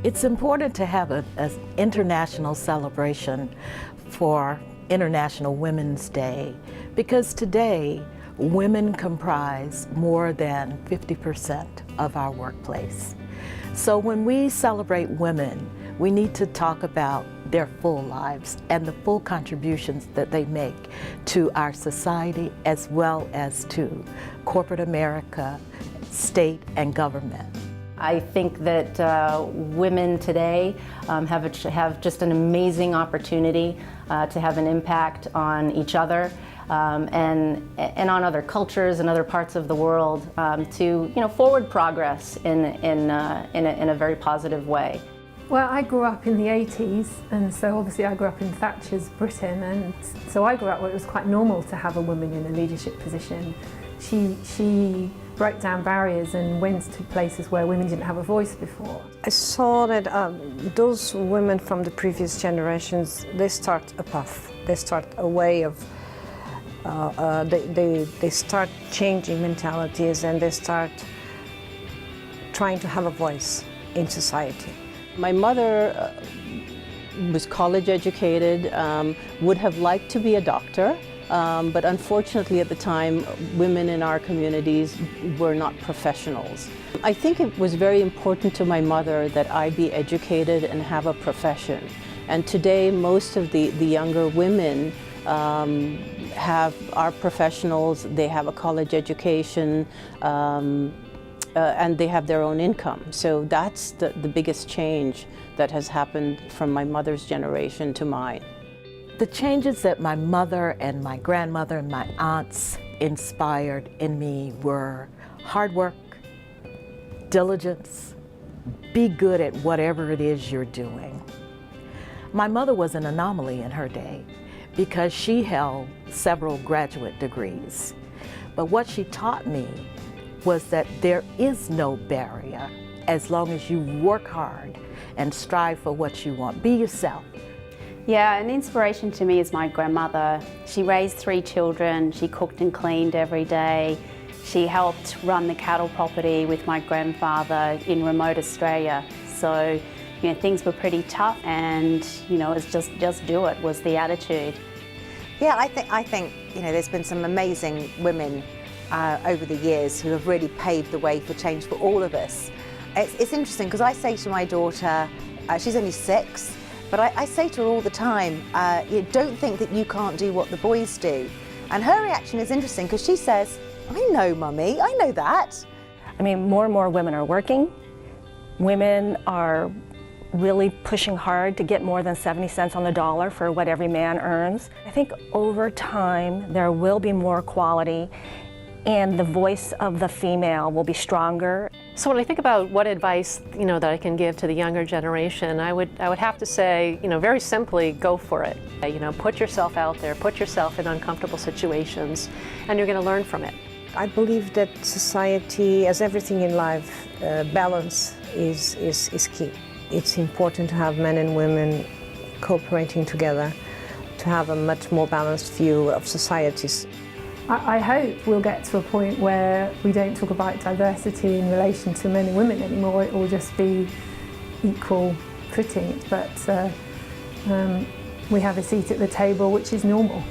It's important to have an international celebration for International Women's Day because today women comprise more than 50% of our workplace. So when we celebrate women, we need to talk about their full lives and the full contributions that they make to our society as well as to corporate America, state, and government. I think that women today have just an amazing opportunity to have an impact on each other and on other cultures and other parts of the world to forward progress in a very positive way. Well, I grew up in the 80s, and so obviously I grew up in Thatcher's Britain, and so I grew up where it was quite normal to have a woman in a leadership position. She broke down barriers and went to places where women didn't have a voice before. I saw that those women from the previous generations, they start a path, they start a way of, they start changing mentalities, and they start trying to have a voice in society. My mother was college educated, would have liked to be a doctor, but unfortunately at the time women in our communities were not professionals. I think it was very important to my mother that I be educated and have a profession. And today most of the younger women are professionals, they have a college education, and they have their own income. So that's the biggest change that has happened from my mother's generation to mine. The changes that my mother and my grandmother and my aunts inspired in me were hard work, diligence, be good at whatever it is you're doing. My mother was an anomaly in her day because she held several graduate degrees. But what she taught me was that there is no barrier as long as you work hard and strive for what you want. Be yourself. Yeah, an inspiration to me is my grandmother. She raised 3 children, she cooked and cleaned every day. She helped run the cattle property with my grandfather in remote Australia. So, things were pretty tough, and it's just do it was the attitude. Yeah, I think there's been some amazing women over the years who have really paved the way for change for all of us. It's interesting because I say to my daughter, she's only 6, but I say to her all the time, you don't think that you can't do what the boys do. And her reaction is interesting because she says, I know, Mummy, I know that. I mean, more and more women are working. Women are really pushing hard to get more than 70 cents on the dollar for what every man earns. I think over time there will be more equality, and the voice of the female will be stronger. So when I think about what advice that I can give to the younger generation, I would have to say, very simply, go for it. Put yourself out there, put yourself in uncomfortable situations, and you're going to learn from it. I believe that society, as everything in life, balance is key. It's important to have men and women cooperating together to have a much more balanced view of societies. I hope we'll get to a point where we don't talk about diversity in relation to men and women anymore. It will just be equal footing, but we have a seat at the table, which is normal.